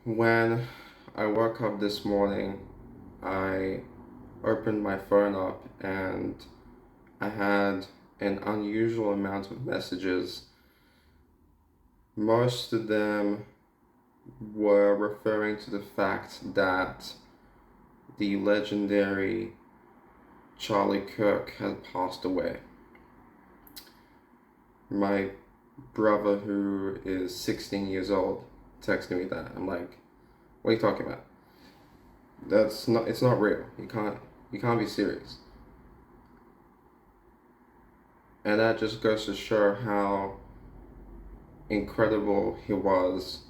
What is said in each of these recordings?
When I woke up this morning, I opened my phone up and I had an unusual amount of messages. Most of them were referring to the fact that the legendary Charlie Kirk had passed away. My brother, who is 16 years old, texted me that. I'm like, what are you talking about? It's not real. You can't be serious. And that just goes to show how incredible he was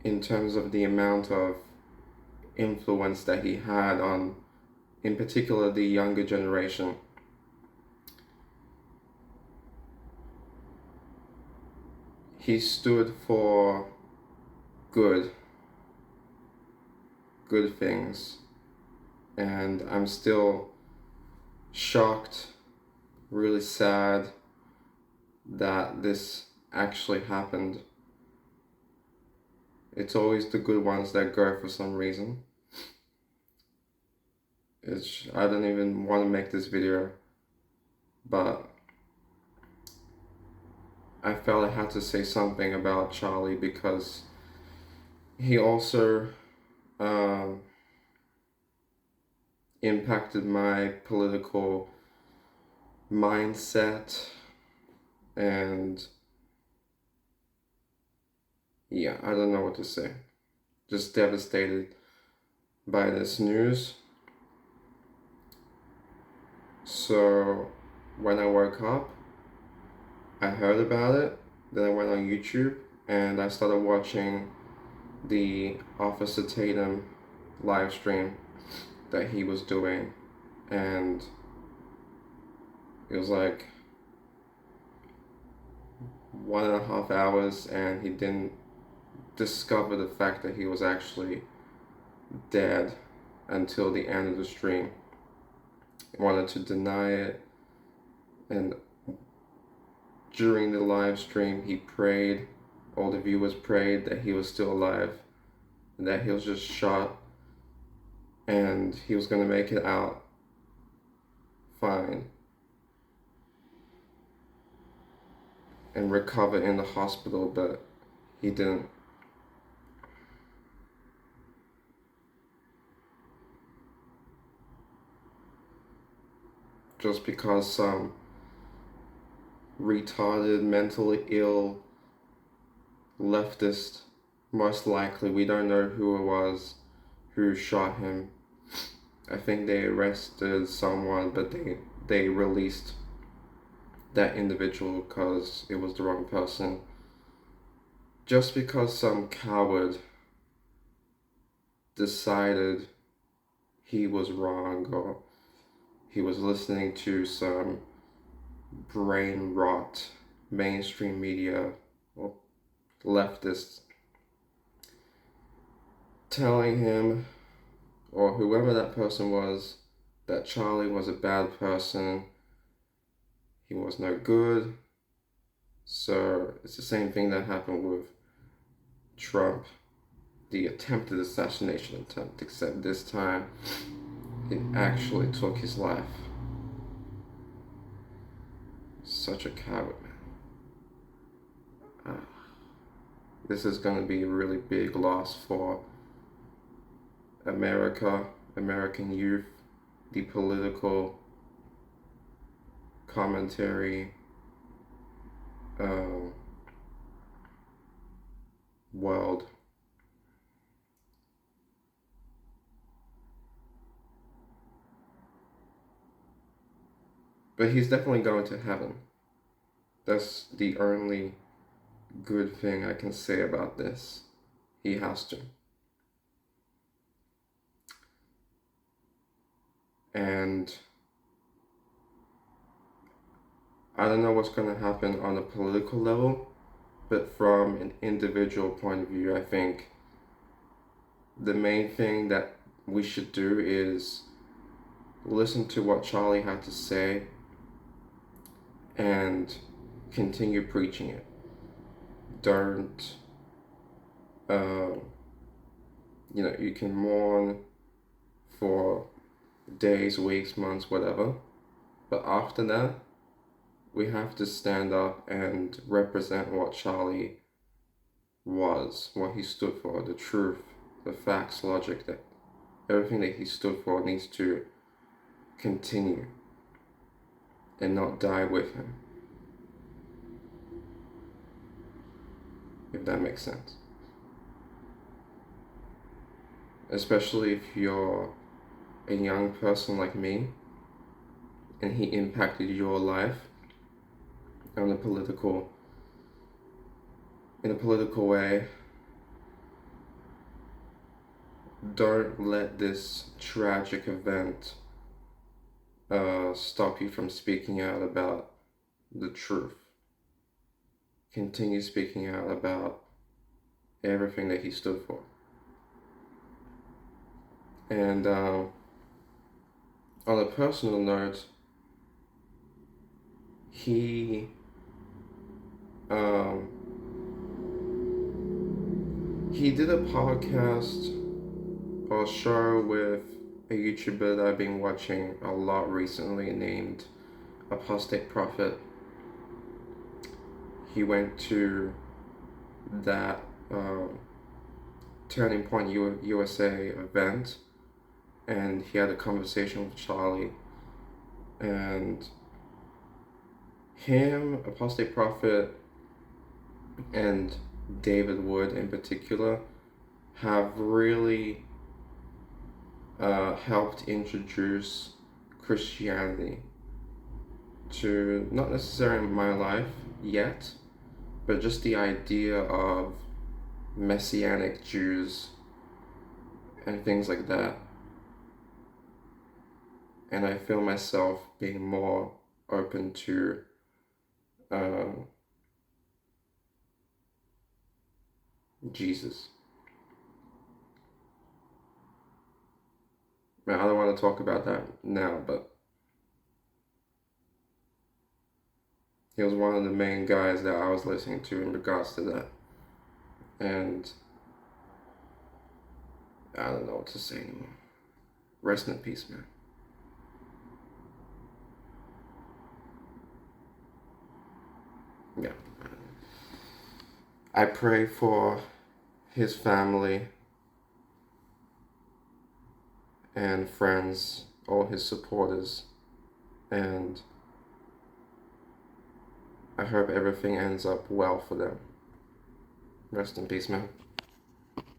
in terms of the amount of influence that he had on, in particular, the younger generation. He stood for good, good things, and I'm still shocked, really sad that this actually happened. It's always the good ones that go for some reason. I don't even want to make this video, but I felt I had to say something about Charlie because he also impacted my political mindset, and yeah, I don't know what to say. Just devastated by this news. So when I woke up, I heard about it, then I went on YouTube and I started watching the Officer Tatum live stream that he was doing, and it was like 1.5 hours and he didn't discover the fact that he was actually dead until the end of the stream. He wanted to deny it, and during the live stream he prayed, all the viewers prayed that he was still alive, that he was just shot and he was going to make it out fine and recover in the hospital, but he didn't. Just because some retarded, mentally ill leftist, most likely, we don't know who it was who shot him. I think they arrested someone, but they released that individual because it was the wrong person. Just because some coward decided he was wrong, or he was listening to some brain rot mainstream media or leftists telling him, or whoever that person was, that Charlie was a bad person, he was no good. So it's the same thing that happened with Trump, the attempted assassination attempt, except this time it actually took his life. Such a coward, man. This is going to be a really big loss for America, American youth, the political commentary world. But he's definitely going to heaven. That's the only good thing I can say about this. He has to. And I don't know what's going to happen on a political level, but from an individual point of view, I think the main thing that we should do is listen to what Charlie had to say and continue preaching it. Don't you can mourn for days, weeks, months, whatever. But after that, we have to stand up and represent what Charlie was, what he stood for, the truth, the facts, logic, that everything that he stood for needs to continue and not die with him. If that makes sense. Especially if you're a young person like me and he impacted your life in a political way. Don't let this tragic event stop you from speaking out about the truth. Continue speaking out about everything that he stood for. And on a personal note, he did a podcast or show with a YouTuber that I've been watching a lot recently named Apostate Prophet. He went to that Turning Point USA event and he had a conversation with Charlie, and him, Apostate Prophet, and David Wood in particular have really helped introduce Christianity to not necessarily my life yet, but just the idea of Messianic Jews and things like that. And I feel myself being more open to Jesus. I don't want to talk about that now, but he was one of the main guys that I was listening to in regards to that. And I don't know what to say anymore. Rest in peace, man. Yeah. I pray for his family and friends, all his supporters, and I hope everything ends up well for them. Rest in peace, man.